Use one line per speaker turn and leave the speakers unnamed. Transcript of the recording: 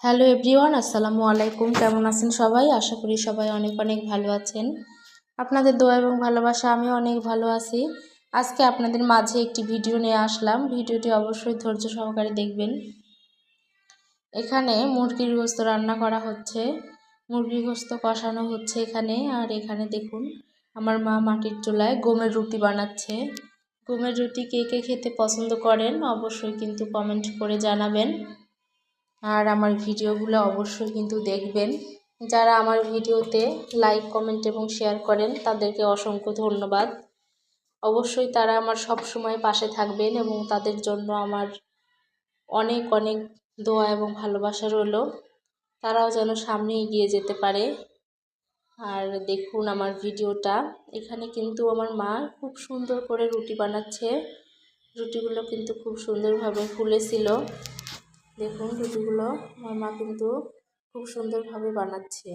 Hello everyone, আসসালামু আলাইকুম। কেমন আছেন সবাই? আশা করি সবাই অনেক অনেক ভালো আছেন। আপনাদের দোয়া এবং ভালোবাসা আমিও অনেক ভালো আছি। আজকে আপনাদের মাঝে একটি ভিডিও নিয়ে আসলাম। ভিডিওটি অবশ্যই ধৈর্য সহকারে দেখবেন। এখানে মুরগির গোশত রান্না করা হচ্ছে, মুরগির গোশত কষানো হচ্ছে এখানে। আর এখানে দেখুন আমার মা মাটির চুলায় গমের রুটি বানাচ্ছে। গমের রুটি কে কে খেতে পছন্দ করেন অবশ্যই কিন্তু কমেন্ট করে জানাবেন। আর আমার ভিডিওগুলো অবশ্যই কিন্তু দেখবেন। যারা আমার ভিডিওতে লাইক, কমেন্ট এবং শেয়ার করেন তাদেরকে অসংখ্য ধন্যবাদ। অবশ্যই তারা আমার সব সময় পাশে থাকবেন এবং তাদের জন্য আমার অনেক অনেক দোয়া এবং ভালোবাসা রইল। তারাও যেন সামনে এগিয়ে যেতে পারে। আর দেখুন আমার ভিডিওটা, এখানে কিন্তু আমার মা খুব সুন্দর করে রুটি বানাচ্ছে। রুটিগুলো কিন্তু খুব সুন্দরভাবে ফুলেছিল। দেখুন রুটিগুলো আমার মা কিন্তু খুব সুন্দরভাবে বানাচ্ছে।